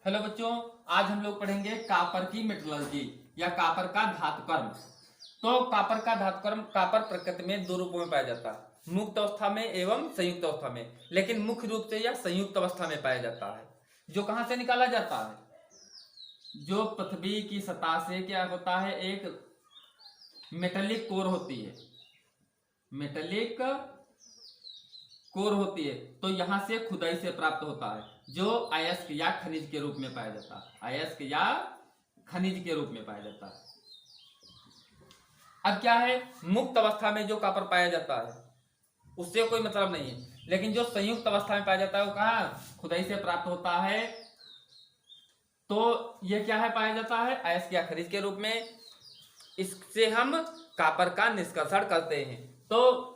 Hello बच्चों, आज हम लोग पढ़ेंगे कापर की मेटलर्जी या कापर का धातुकर्म। तो कापर का धातुकर्म, कापर प्रकृति में दो रूपों में पाया जाता है, मुक्त अवस्था में एवं संयुक्त अवस्था में। लेकिन मुख्य रूप से यह संयुक्त अवस्था में पाया जाता है। जो कहां से निकाला जाता है? जो पृथ्वी की सतह से क्या होता है, एक मेटेलिक कोर होती है, मेटेलिक कोर होती है। तो यहां से खुदाई से प्राप्त होता है, जो अयस्क या खनिज के रूप में पाया जाता है, अयस्क या खनिज के रूप में पाया जाता है। अब क्या है, मुक्त अवस्था में जो कॉपर पाया जाता है उससे कोई मतलब नहीं है, लेकिन जो संयुक्त अवस्था में पाया जाता है वो कहां खुदाई से प्राप्त होता है। तो यह क्या है, पाया जाता है अयस्क या खनिज के रूप में। इससे हम कॉपर का निष्कर्षण करते हैं। तो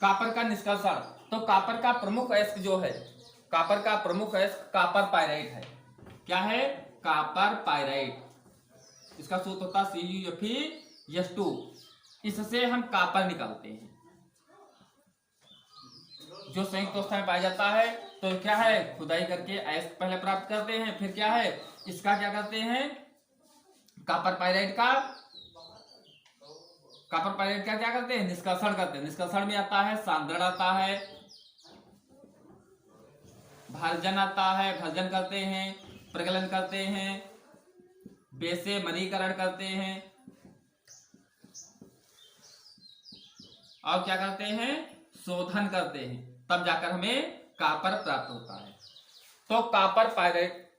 कॉपर का निष्कर्षण, तो कॉपर का प्रमुख अयस्क जो है, कॉपर का प्रमुख अयस्क कॉपर पायराइट है। क्या है? Copper pyrite. इसका सूत्र होता है CuFeS2। इससे हम कॉपर निकालते हैं। जो संयुक्त अवस्था में पाया जाता है तो क्या है, खुदाई करके अयस्क पहले प्राप्त करते हैं, फिर क्या है इसका क्या करते हैं, कॉपर पायराइट का, कॉपर पायराइट का क्या करते हैं, निष्कर्षण करते हैं। निष्कर्षण में आता है सांद्रण, आता है भर्जन, आता है भर्जन करते हैं, प्रगलन करते हैं, बेसे मरीकरण करते हैं, और क्या करते हैं, शोधन करते हैं। तब जाकर हमें कॉपर प्राप्त होता है। तो कॉपर पायराइट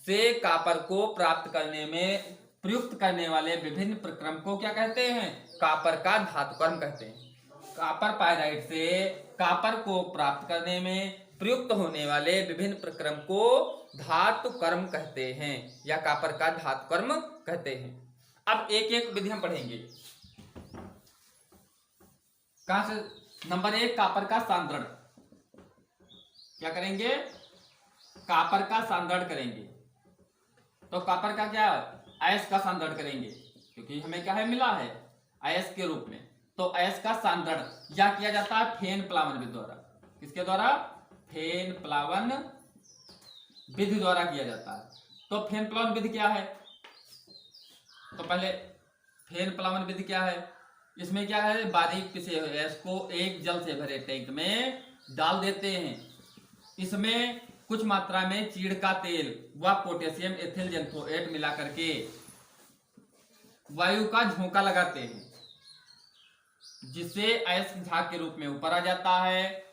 से कॉपर को प्राप्त करने में प्रयुक्त करने वाले विभिन्न प्रक्रम को क्या कहते हैं, कॉपर का धातुकर्म कहते हैं। कॉपर पायराइट से कॉपर को प्राप्त करने में प्रयुक्त होने वाले विभिन्न प्रक्रम को धातुकर्म कहते हैं या कॉपर का धातुकर्म कहते हैं। अब एक एक विधि हम पढ़ेंगे। कहां से? नंबर 1, कॉपर का सांद्रण। क्या करेंगे? कॉपर का सांद्रण करेंगे। तो कॉपर का क्या, अयस्क का सांद्रण करेंगे, क्योंकि हमें क्या है मिला है अयस्क के रूप में। तो अयस्क का सांद्रण या किया जाता है फेन प्लावन विधि द्वारा। किसके द्वारा? फेन प्लावन विधि द्वारा किया जाता है। तो फेन प्लावन विधि क्या है? तो पहले फेन प्लावन विधि क्या है, इसमें क्या है, बारीक पिसे हुए अयस्क को एक जल से भरे टैंक में डाल देते हैं। इसमें कुछ मात्रा में चीड़ का तेल व पोटेशियम एथिल जेंथोएट मिला करके वायु का झोंका लगाते हैं, जिससे अयस्क झाग के रूप में ऊपर आ जाता है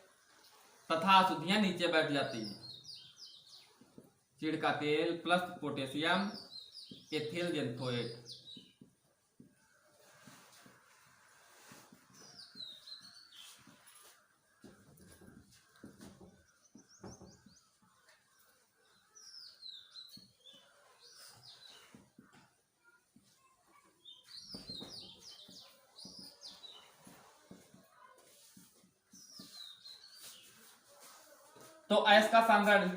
तथा अशुद्धियां नीचे बैठ जाती हैं। चीड़ का तेल प्लस पोटेशियम एथिल जेंथोएट। तो अयस्क का सांद्रण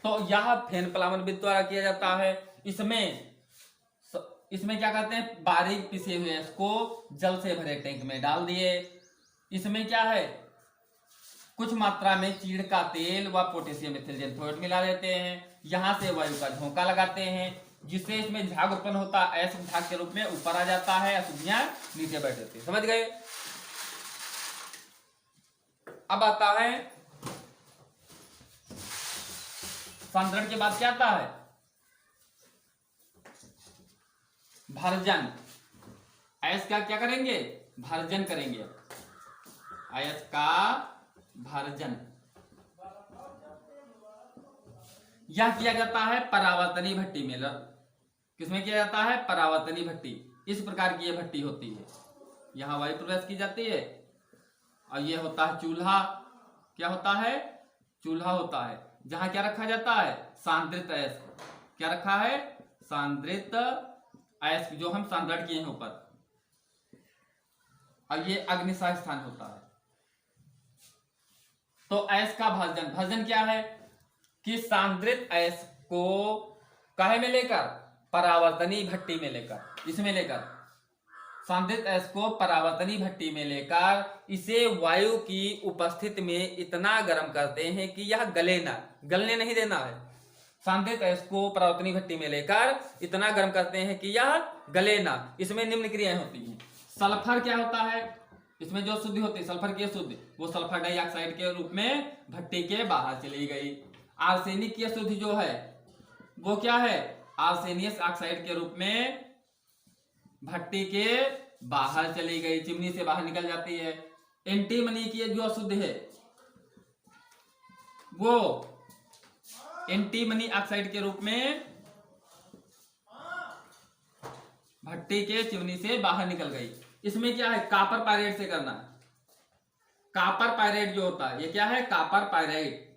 तो यह फेन प्लावन विधि द्वारा किया जाता है। इसमें क्या करते हैं, बारीक पिसे हुए अयस्क को जल से भरे टैंक में डाल दिए। इसमें क्या है, कुछ मात्रा में चीड़ का तेल व पोटेशियम एथिल जेंथोएट मिला देते हैं। यहां से वायु का झोंका लगाते हैं, जिससे इसमें झाग उत्पन्न होता है, अयस्क झाग के रूप में ऊपर आ जाता है, अशुद्धियां नीचे बैठ जाती है। समझ गए? अब आता है सांद्रण के बाद क्या आता है, भर्जन। अयस्क का क्या करेंगे, भर्जन करेंगे। अयस्क का भर्जन यह किया जाता है परावर्तनी भट्टी में। किसमें किया जाता है, परावर्तनी भट्टी। इस प्रकार की यह भट्टी होती है, यहां वायु प्रवेश की जाती है और यह होता है चूल्हा। क्या होता है, चूल्हा होता है, जहां क्या रखा जाता है, सांद्रित अयस्क। क्या रखा है, सांद्रित अयस्क, जो हम सांद्रण किए हैं ऊपर। और ये अग्निशाय स्थान होता है। तो अयस्क का भर्जन, भर्जन क्या है कि सांद्रित अयस्क को काहे में लेकर, परावर्तनी भट्टी में लेकर, इसमें लेकर सांद्रित अयस्क को परावर्तनी भट्टी में लेकर इसे वायु की उपस्थिति में इतना गर्म करते हैं कि यह गले ना, गलने नहीं देना है, सांद्रित अयस्क को परावर्तनीय भट्टी में लेकर इतना गर्म करते हैं कि यह गले ना। इसमें निम्न क्रियाएं होती हैं। सल्फर क्या होता है, इसमें जो शुद्धि होती है सल्फर की शुद्धि, वो सल्फर डाइऑक्साइड के रूप में भट्टी के बाहर चली गई। आर्सेनिक की शुद्धि जो है वो क्या है, आर्सेनियस ऑक्साइड के रूप में भट्टी के बाहर चली गई, चिमनी से बाहर निकल जाती है। एंटीमनी की जो अशुद्ध है वो एंटीमनी ऑक्साइड के रूप में भट्टी के चिमनी से बाहर निकल गई। इसमें क्या है, कापर पायराइड से करना। कापर पायराइड जो होता है ये क्या है, कापर पायराइड,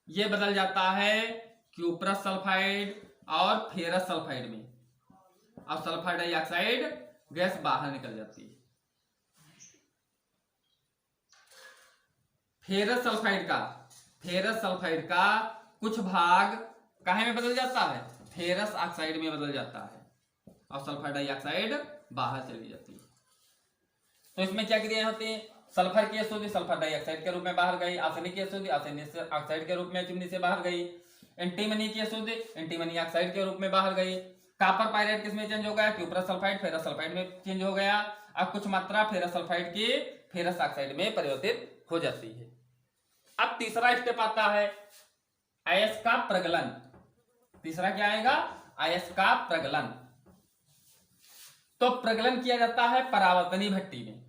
ये बदल जाता है क्यूप्रस सल्फाइड और फेरस सल्फाइड में, और सल्फर डाइऑक्साइड गैस बाहर निकल जाती है। फेरस सल्फाइड का कुछ भाग काहे में बदल जाता है, फेरस ऑक्साइड में बदल जाता है, और सल्फर डाइऑक्साइड बाहर चली जाती है। तो इसमें क्या क्रियाएं होती हैं, सल्फर की अशुद्धि सल्फर डाइऑक्साइड के रूप में बाहर गई, आर्सेनिक की अशुद्धि आर्सेनिक ऑक्साइड के रूप में चिमनी से बाहर गई, एंटीमनी की अशुद्धि एंटीमनी ऑक्साइड के रूप में बाहर गई। कापर पायराइड किसमें चेंज हो गया, क्यूप्रस सल्फाइड फेरस सल्फाइड में चेंज हो गया। अब कुछ मात्रा फेरस सल्फाइड की फेरस ऑक्साइड में परिवर्तित हो जाती है। अब तीसरा स्टेप आता है अयस्क का प्रगलन। तीसरा क्या आएगा, अयस्क का प्रगलन। तो प्रगलन किया जाता है परावर्तनीय भट्टी में,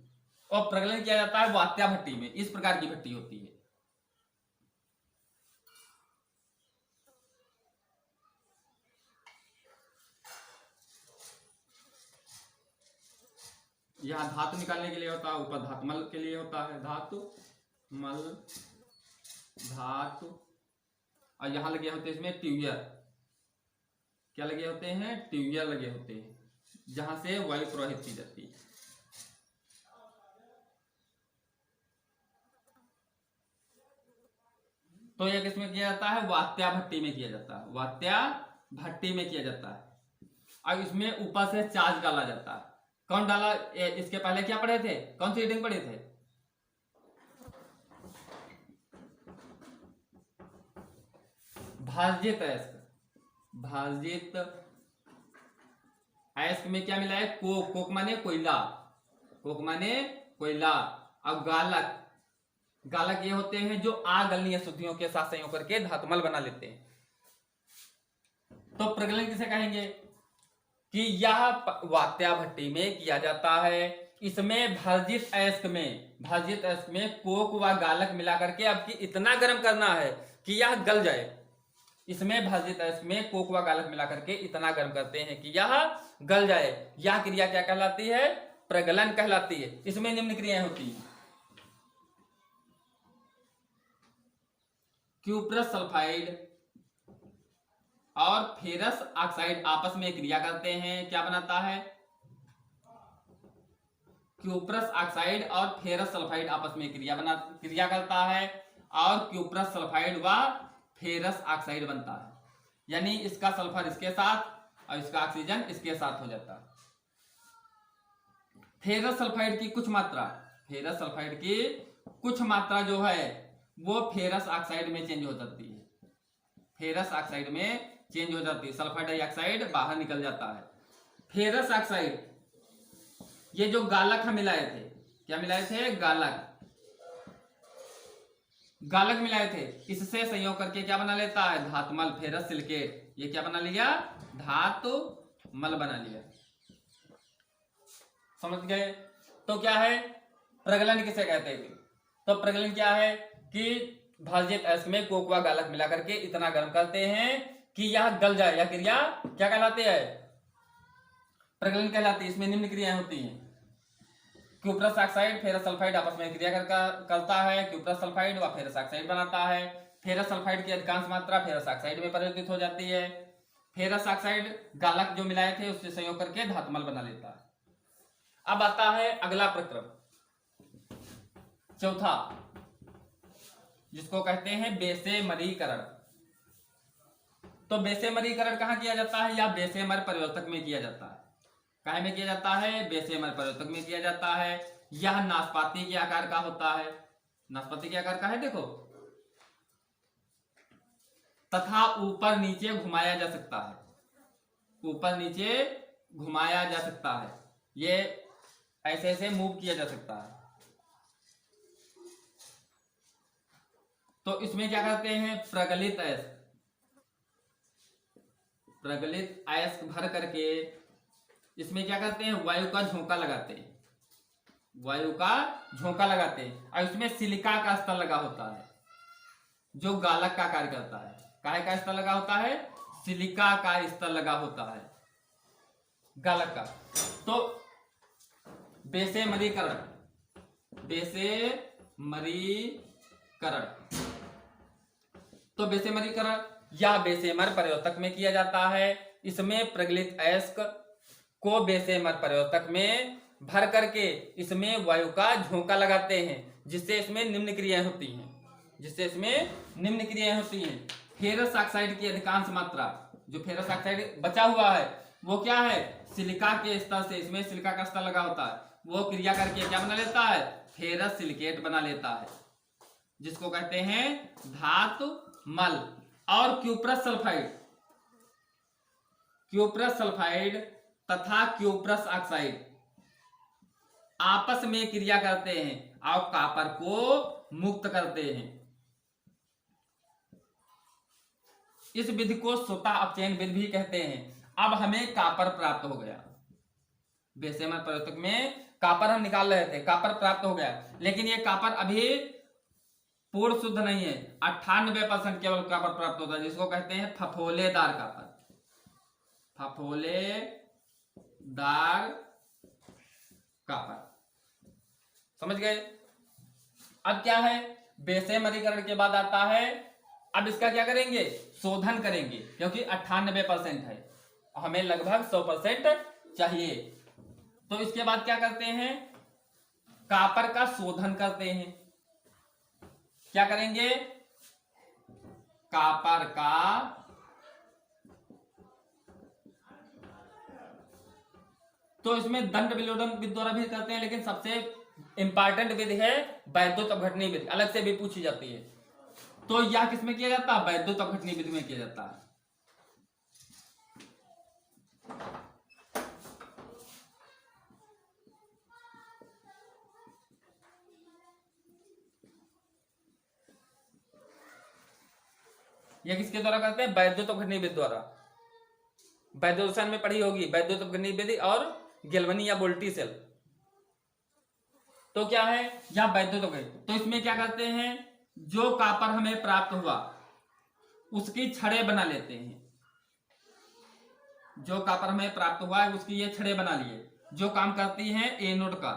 और प्रगलन किया जाता है वात्या भट्टी में। इस प्रकार की भट्टी होती है। यहां धातु निकालने के लिए होता है, ऊपर धातुमल के लिए होता है, धातु मल धातु, और यहां लगे होते हैं इसमें ट्यूबियर। क्या लगे होते हैं, ट्यूबियर लगे होते हैं, जहां से वायु प्रवाहित की जाती है। तो यह किसमें किया जाता है, वात्या भट्टी में किया जाता है, वात्या भट्टी में किया जाता है। अब इसमें ऊपर से चार्ज डाला जाता है। कौन डाला, इसके पहले क्या पढ़े थे, कौन सी रीडिंग पढ़े थे, भाजित अयस्क। भाजित अयस्क में क्या मिला है, कोक, कोक माने कोयला, कोक माने कोयला। अब गालक, गालक ये होते हैं जो आगलनीय शुद्धियों के साथ संयोग करके धातुमल बना लेते हैं। तो प्रगलन किसे कहेंगे कि यह वात्या भट्टी में किया जाता है। इसमें भाजित अयस्क में कोक व गालक मिलाकर के अब इतना गर्म करना है कि यह गल जाए। इसमें भाजित अयस्क में कोक व गालक मिलाकर के इतना गर्म करते हैं कि यह गल जाए। यह क्रिया क्या कहलाती है, प्रगलन कहलाती है। इसमें निम्न क्रियाएं होती हैं, क्यूप्रस सल्फाइड और फेरस ऑक्साइड आपस में क्रिया करते हैं। क्या बनाता है, क्यूप्रस ऑक्साइड और फेरस सल्फाइड आपस में क्रिया करता है, और क्यूप्रस सल्फाइड व फेरस ऑक्साइड बनता है। यानी इसका सल्फर इसके साथ और इसका ऑक्सीजन इसके साथ हो जाता है। फेरस सल्फाइड की कुछ मात्रा जो है वो फेरस ऑक्साइड में चेंज हो जाती है, फेरस ऑक्साइड में चेंज हो जाती है, सल्फर डाइऑक्साइड बाहर निकल जाता है। फेरस ऑक्साइड, ये जो गालक हम मिलाए थे, क्या मिलाए थे, गालक मिलाए थे, इससे संयोग करके क्या बना लेता है, धातुमल, फेरस सिलिकेट। ये क्या बना लिया, धातुमल बना लिया। समझ गए। तो क्या है, प्रगलन किसे कहते हैं। तो प्रगलन क्या है कि भाजित अयस्क में कोक व गालक मिलाकर के इतना गर्म करते हैं कि यह गल जाए। यह क्रिया क्या कहलाती है, प्रगलन कहलाती है। इसमें निम्न क्रियाएं होती हैं, क्यूप्रस ऑक्साइड फेरस सल्फाइड आपस में क्रिया करता है, क्यूप्रस सल्फाइड व फेरस ऑक्साइड बनाता है। फेरस सल्फाइड की अधिकांश मात्रा फेरस ऑक्साइड में परिवर्तित हो जाती है। फेरस ऑक्साइड गालक जो मिलाए थे उससे संयोग करके धातुमल बना लेता है। अब आता है अगला प्रक्रम, चौथा, जिसको कहते हैं बेसेमरीकरण। तो बेसेमरीकरण कहां किया जाता है, या बेसेमर परिवर्तक में किया जाता है। काहे में किया जाता है, बेसेमर परिवर्तक में किया जाता है। यह नाशपाती के आकार का होता है। नाशपाती के आकार का है, देखो तथा ऊपर नीचे घुमाया जा सकता है। ऊपर नीचे घुमाया जा सकता है, ये ऐसे ऐसे मूव किया जा सकता है। तो इसमें क्या करते हैं, प्रगलित अयस्क, प्रगलित अयस्क भर करके इसमें क्या करते हैं, वायु का झोंका लगाते हैं, वायु का झोंका लगाते हैं। और इसमें सिलिका का स्तर लगा होता है जो गालक का कार्य करता है। काहे का स्तर लगा होता है, सिलिका का स्तर लगा होता है गालक का। तो बेसेमरीकरण, बेसेमरीकरण, तो बेसेमरीकरण या बेसेमर प्रयोतक में किया जाता है। इसमें प्रगलित अयस्क को बेसेमर प्रयोतक में भर करके इसमें वायु का झोंका लगाते हैं, जिससे इसमें निम्न क्रियाएं होती हैं, जिससे इसमें निम्न क्रियाएं होती हैं। फेरस ऑक्साइड की अधिकांश मात्रा, जो फेरस ऑक्साइड बचा हुआ है वो क्या है, सिलिका के स्तर से, इसमें सिलिका का स्तर लगा होता है, वो क्रिया करके क्या बना लेता है, फेरस सिलिकेट बना लेता है, जिसको कहते हैं धातु मल। और क्यूप्रस सल्फाइड, क्यूप्रस सल्फाइड तथा क्यूप्रस ऑक्साइड आपस में क्रिया करते हैं और कॉपर को मुक्त करते हैं। इस विधि को स्वतः अपचयन विधि भी कहते हैं। अब हमें कॉपर प्राप्त हो गया, बेसेमर प्रयोतक में कॉपर हम निकाल रहे थे, कॉपर प्राप्त हो गया, लेकिन ये कॉपर अभी पूर्ण शुद्ध नहीं है, 98% केवल कॉपर प्राप्त होता है, जिसको कहते हैं फफोलेदार कॉपर, फफोलेदार कॉपर। समझ गए। अब क्या है, बेसेमरीकरण के बाद आता है, अब इसका क्या करेंगे, शोधन करेंगे, क्योंकि 98% है, हमें लगभग 100% चाहिए। तो इसके बाद क्या करते हैं, कॉपर का शोधन करते हैं। क्या करेंगे, कॉपर का तो इसमें दंड विलोडन विधि द्वारा भी करते हैं, लेकिन सबसे इंपॉर्टेंट विधि है वैद्युत अपघटनी विधि, अलग से भी पूछी जाती है। तो यह किसमें किया जाता है, वैद्युत अपघटनी विधि में किया जाता है। यह किसके द्वारा करते हैं, वैद्युत अपघटनी विधि द्वारा। वैद्युत में पढ़ी होगी वैद्युत अपघटनी विधि और गेल्वनी या वोल्टी सेल। तो क्या है, या वैद्युत अपघटनी, तो इसमें क्या करते हैं, जो कॉपर हमें प्राप्त हुआ उसकी छड़ें बना लेते हैं। जो कॉपर हमें प्राप्त हुआ है उसकी ये छड़ें बना लिए, जो काम करती हैं एनोड का।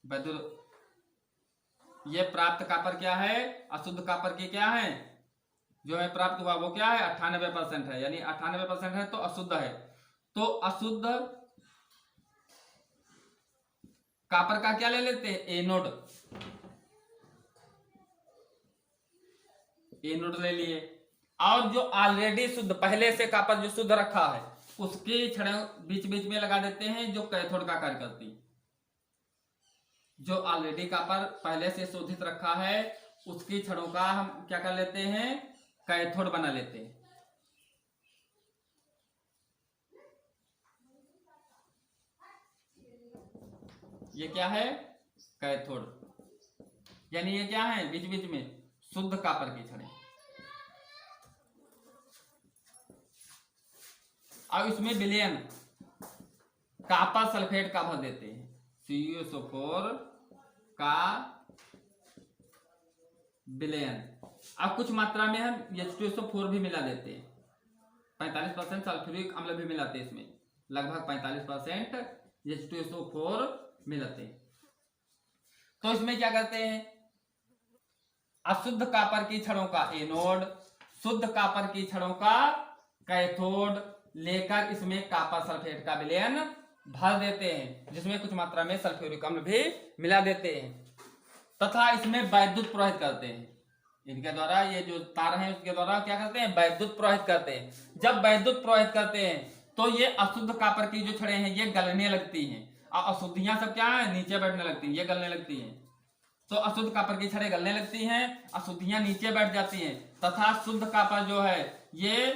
वैद्युत, ये प्राप्त कॉपर क्या है, अशुद्ध कॉपर की क्या है, जो है प्राप्त हुआ वो क्या है, 98% है, यानी 98% है तो अशुद्ध है। तो अशुद्ध कॉपर का क्या ले लेते हैं, एनोड, एनोड ले लिए। और जो ऑलरेडी शुद्ध, पहले से कॉपर जो शुद्ध रखा है उसकी छड़ें बीच बीच में लगा देते हैं, जो कैथोड का कार्य करती है। जो ऑलरेडी कॉपर पहले से शोधित रखा है उसकी छड़ों का हम क्या कर लेते हैं, कैथोड बना लेते हैं। ये क्या है, कैथोड, यानी ये क्या है, बीच बीच में शुद्ध कॉपर की छड़ें। अब इसमें विलयन कॉपर सल्फेट का भर देते हैं, CuSO4 का विलयन। अब कुछ मात्रा में हम H2SO4 भी मिला देते हैं, 45% सल्फ्यूरिक अम्ल भी मिलाते हैं, इसमें लगभग 45% H2SO4 मिलाते हैं। तो इसमें क्या करते हैं, अशुद्ध कॉपर की छड़ों का एनोड, शुद्ध कॉपर की छड़ों का कैथोड लेकर इसमें कॉपर सल्फेट का विलयन भर देते हैं, जिसमें कुछ मात्रा में सल्फ्यूरिक अम्ल भी मिला देते हैं, तथा इसमें वैद्युत प्रवाहित करते हैं। इनके द्वारा, ये जो तार हैं उसके द्वारा क्या करते हैं, वैद्युत प्रवाहित करते हैं। जब वैद्युत प्रवाहित करते हैं तो ये अशुद्ध कॉपर की जो छड़ें हैं ये गलने लगती हैं, और अशुद्धियां सब क्या है, नीचे बैठने लगती हैं, ये गलने लगती हैं। तो अशुद्ध कॉपर की छड़ें गलने लगती हैं, अशुद्धियां नीचे बैठ जाती हैं तथा शुद्ध कॉपर जो है ये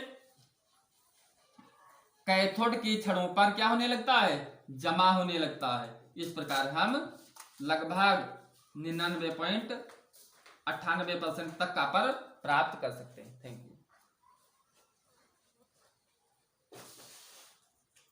कैथोड की छड़ों पर क्या होने लगता है, जमा होने लगता है। इस प्रकार हम लगभग 99.98% तक कॉपर प्राप्त कर सकते हैं। Thank you.